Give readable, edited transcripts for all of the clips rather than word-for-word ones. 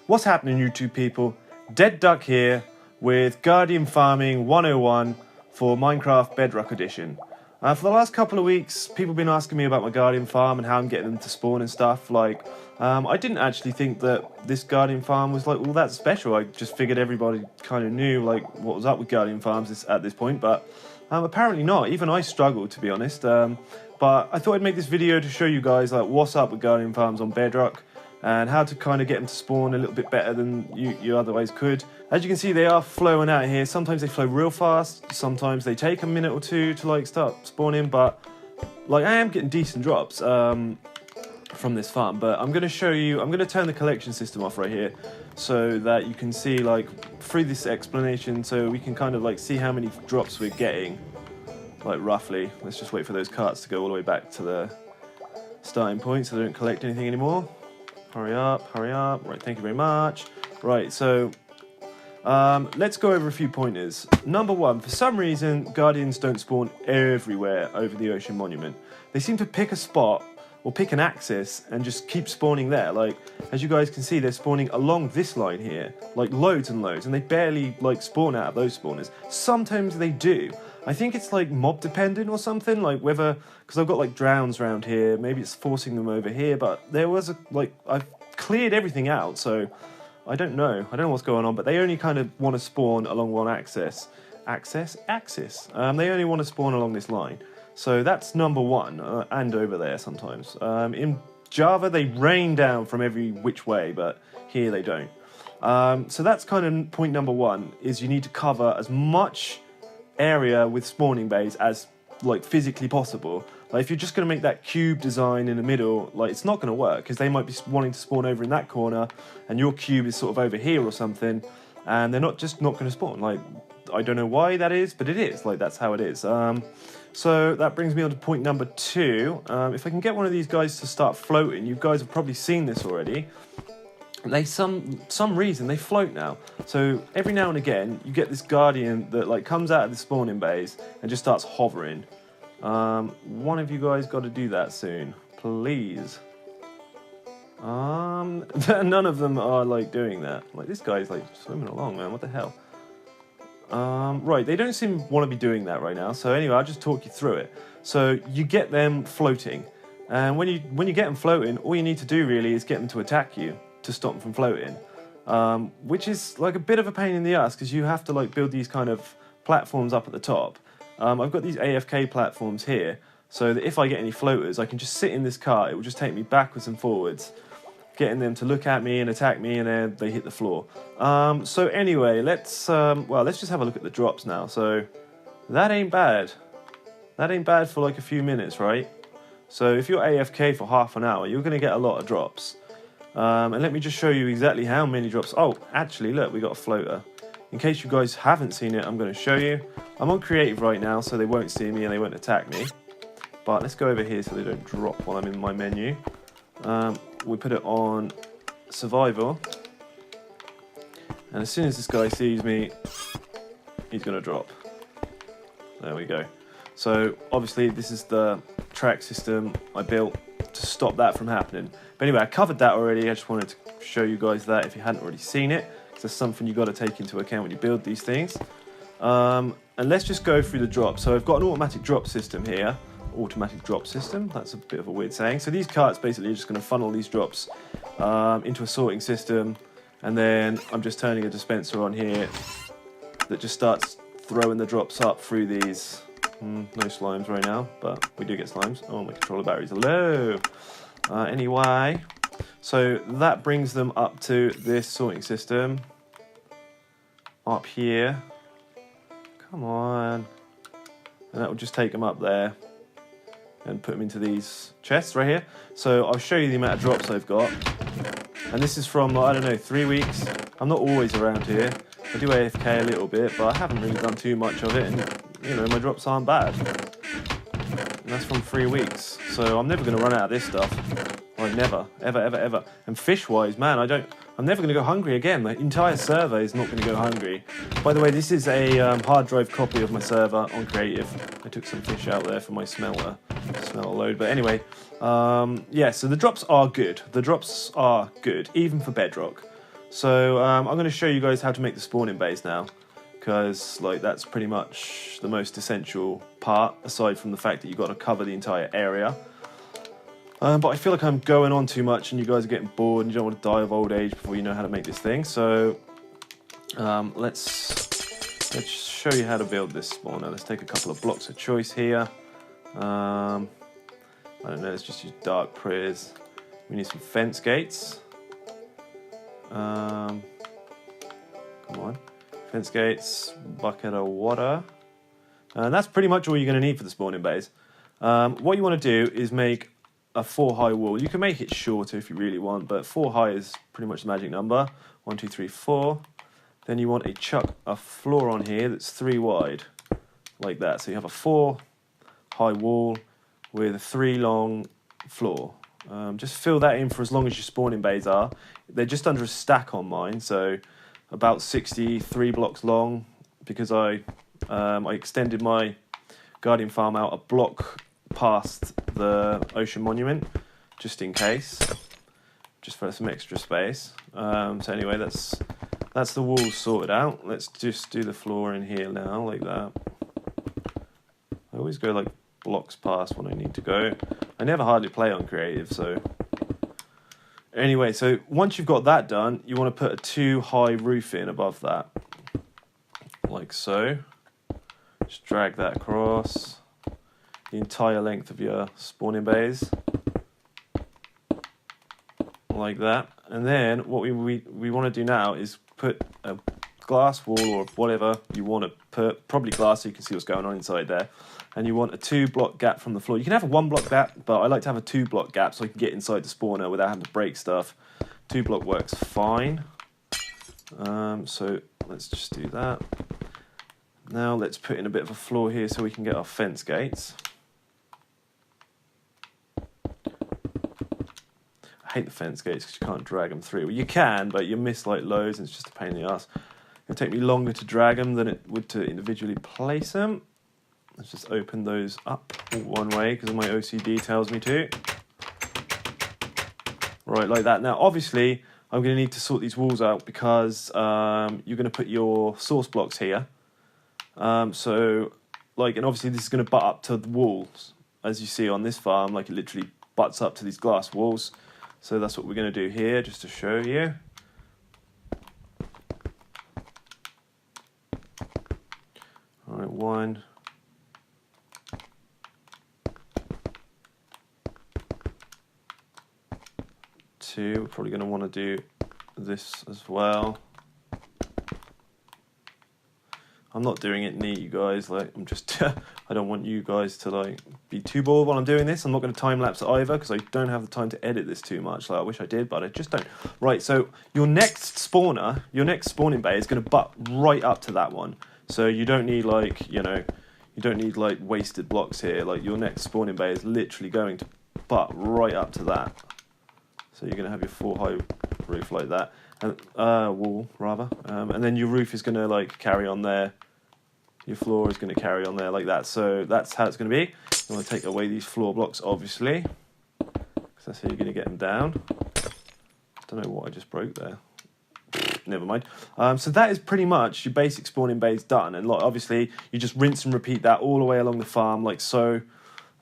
What's happening, YouTube people? DeadDuck here with Guardian Farming 101 for Minecraft Bedrock Edition. For the last couple of weeks, people have been asking me about my Guardian farm and how I'm getting them to spawn and stuff. I didn't actually think that this Guardian farm was all that special. I just figured everybody kind of knew what was up with Guardian farms at this point, but apparently not. Even I struggled, to be honest. But I thought I'd make this video to show you guys what's up with Guardian farms on Bedrock and how to kind of get them to spawn a little bit better than you otherwise could. As you can see, they are flowing out here. Sometimes they flow real fast, sometimes they take a minute or two to start spawning, but I am getting decent drops from this farm. But I'm going to show you, I'm going to turn the collection system off right here so that you can see through this explanation, so we can kind of see how many drops we're getting, roughly. Let's just wait for those carts to go all the way back to the starting point so they don't collect anything anymore. Hurry up, hurry up. Right, thank you very much. Right, so let's go over a few pointers. Number one, for some reason, Guardians don't spawn everywhere over the Ocean Monument. They seem to pick a spot or pick an axis and just keep spawning there. As you guys can see, they're spawning along this line here, loads and loads, and they barely spawn out of those spawners. Sometimes they do. I think it's mob dependent or something, whether, because I've got drowns around here, maybe it's forcing them over here, but there was I've cleared everything out, so I don't know what's going on, but they only kind of want to spawn along one axis. They only want to spawn along this line. So that's number one, and over there sometimes. In Java, they rain down from every which way, but here they don't. So that's kind of point number one, is you need to cover as much area with spawning bays as physically possible. If you're just going to make that cube design in the middle, it's not going to work, because they might be wanting to spawn over in that corner, and your cube is sort of over here or something, and they're not going to spawn. I don't know why that is, but it is. That's how it is. So that brings me on to point number two. If I can get one of these guys to start floating, you guys have probably seen this already. Some reason they float now. So every now and again, you get this Guardian that comes out of the spawning bays and just starts hovering. One of you guys got to do that soon, please. None of them are doing that. This guy's swimming along, man. What the hell? Right, they don't seem to want to be doing that right now. So anyway, I'll just talk you through it. So you get them floating, and when you get them floating, all you need to do really is get them to attack you to stop them from floating, which is a bit of a pain in the ass, because you have to build these kind of platforms up at the top. I've got these AFK platforms here, so that if I get any floaters, I can just sit in this cart. It will just take me backwards and forwards, getting them to look at me and attack me, and then they hit the floor. So anyway, let's just have a look at the drops now. So that ain't bad. That ain't bad for a few minutes, right? So if you're AFK for half an hour, you're going to get a lot of drops. And let me just show you exactly how many drops. Oh, actually, look, we got a floater. In case you guys haven't seen it, I'm going to show you. I'm on creative right now, so they won't see me and they won't attack me. But let's go over here so they don't drop while I'm in my menu. We put it on survival, and as soon as this guy sees me, he's going to drop. There we go. So obviously this is the track system I built to stop that from happening. But anyway, I covered that already. I just wanted to show you guys that if you hadn't already seen it, because that's something you've got to take into account when you build these things. And let's just go through the drops. So I've got an automatic drop system here. Automatic drop system, that's a bit of a weird saying. So these carts basically are just going to funnel these drops into a sorting system, and then I'm just turning a dispenser on here that just starts throwing the drops up through these. No slimes right now, but we do get slimes. Oh, my controller battery's low. Anyway, so that brings them up to this sorting system up here. Come on. And that will just take them up there and put them into these chests right here. So I'll show you the amount of drops I've got. And this is from, I don't know, 3 weeks. I'm not always around here. I do AFK a little bit, but I haven't really done too much of it. And, my drops aren't bad. And that's from 3 weeks. So I'm never going to run out of this stuff. Never. Ever. And fish-wise, man, I'm never going to go hungry again. The entire server is not going to go hungry. By the way, this is a hard drive copy of my server on creative. I took some fish out there for my smelter load. But anyway, yeah, so the drops are good. The drops are good, even for Bedrock. So I'm going to show you guys how to make the spawning bays now, because like that's pretty much the most essential part, aside from the fact that you've got to cover the entire area. But I feel like I'm going on too much and you guys are getting bored and you don't want to die of old age before you know how to make this thing. So let's show you how to build this spawner. Let's take a couple of blocks of choice here. I don't know, let's just use dark priz. We need some fence gates. Come on. Fence gates, bucket of water. And that's pretty much all you're going to need for the spawning bays. What you want to do is make a 4 high wall. You can make it shorter if you really want, but 4 high is pretty much the magic number. 1, 2, 3, 4. Then you want to chuck a floor on here that's 3 wide, like that. So you have a 4 high wall with a 3 long floor. Just fill that in for as long as your spawning bays are. They're just under a stack on mine, so about 63 blocks long, because I extended my Guardian farm out a block past the Ocean Monument, just in case, just for some extra space. So anyway, that's the walls sorted out. Let's just do the floor in here now, like that. I always go like blocks past when I need to go. I never hardly play on creative, so anyway, so once you've got that done, you want to put a 2 high roof in above that, like so. Just drag that across the entire length of your spawning bays, like that. And then what we want to do now is put a glass wall or whatever you want to put, probably glass so you can see what's going on inside there. And you want a 2 block gap from the floor. You can have a 1 block gap, but I like to have a 2 block gap so I can get inside the spawner without having to break stuff. 2 block works fine. So let's just do that. Now let's put in a bit of a floor here so we can get our fence gates. I hate the fence gates because you can't drag them through. Well, you can, but you miss like loads and it's just a pain in the ass. It'll take me longer to drag them than it would to individually place them. Let's just open those up one way because my OCD tells me to. Right, like that. Now, obviously, I'm going to need to sort these walls out because you're going to put your source blocks here. So, like, and obviously this is going to butt up to the walls. As you see on this farm, like it literally butts up to these glass walls. So that's what we're going to do here, just to show you. All right, 1. 2. We're probably going to want to do this as well. I'm not doing it neat, you guys. Like, I'm just, I don't want you guys to like be too bored while I'm doing this. I'm not going to time lapse it either because I don't have the time to edit this too much. Like I wish I did, but I just don't. Right, so your next spawner, your next spawning bay is going to butt right up to that one. So you don't need like, you know, you don't need like wasted blocks here. Like your next spawning bay is literally going to butt right up to that. So you're going to have your 4 high roof like that. And, wall rather, and then your roof is going to like carry on there. Your floor is going to carry on there like that. So that's how it's going to be. You want to take away these floor blocks, obviously, because that's how you're going to get them down. I don't know what I just broke there. Never mind. So that is pretty much your basic spawning base done. And like obviously, you just rinse and repeat that all the way along the farm, like so.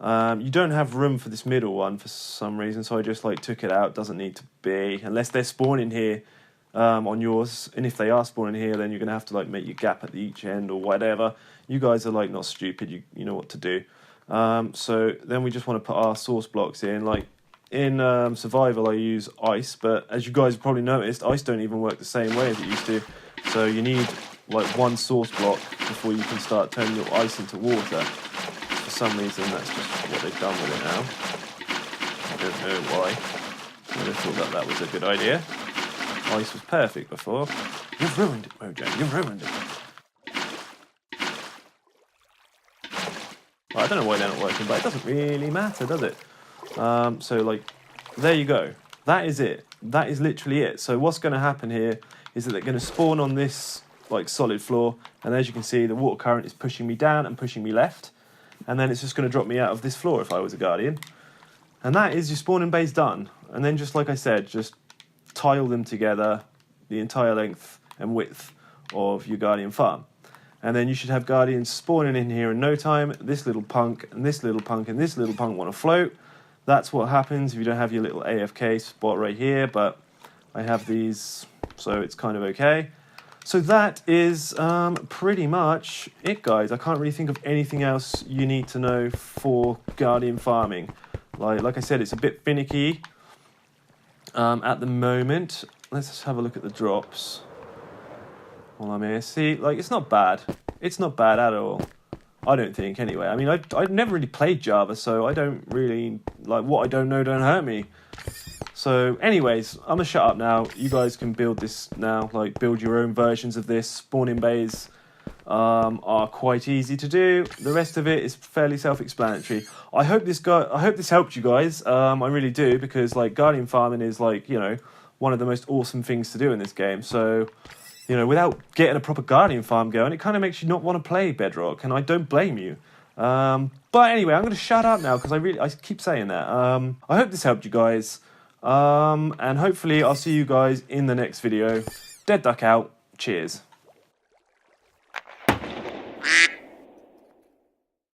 You don't have room for this middle one for some reason, so I just like took it out. Doesn't need to be unless they're spawning here. On yours, and if they are spawning here, then you're going to have to like make your gap at each end or whatever. You guys are like not stupid, you know what to do. So then we just want to put our source blocks in. Like in survival I use ice, but as you guys have probably noticed, ice don't even work the same way as it used to. So you need like 1 source block before you can start turning your ice into water. For some reason that's just what they've done with it now. I don't know why. I would have thought that was a good idea. Ice was perfect before. You've ruined it, Mojo. You've ruined it. Well, I don't know why they're not working, but it doesn't really matter, does it? So, like, there you go. That is it. That is literally it. So what's going to happen here is that they're going to spawn on this, like, solid floor. And as you can see, the water current is pushing me down and pushing me left. And then it's just going to drop me out of this floor if I was a guardian. And that is your spawning base done. And then just like I said, just tile them together, the entire length and width of your Guardian farm. And then you should have Guardians spawning in here in no time. This little punk, and this little punk, and this little punk want to float. That's what happens if you don't have your little AFK spot right here, but I have these, so it's kind of okay. So that is pretty much it, guys. I can't really think of anything else you need to know for Guardian farming. Like I said, it's a bit finicky at the moment. Let's just have a look at the drops while I'm here. See, like, it's not bad. It's not bad at all. I don't think, anyway. I mean, I've never really played Java, so I don't really, like, what I don't know don't hurt me. So, anyways, I'm going to shut up now. You guys can build this now, like, build your own versions of this. Spawning bays are quite easy to do. The rest of it is fairly self-explanatory. I hope this helped you guys. I really do, because, like, Guardian farming is, like, you know, one of the most awesome things to do in this game. So, you know, without getting a proper Guardian farm going, it kind of makes you not want to play Bedrock, and I don't blame you. But anyway, I'm going to shut up now, because I keep saying that. I hope this helped you guys. And hopefully I'll see you guys in the next video. DeadDuck out. Cheers.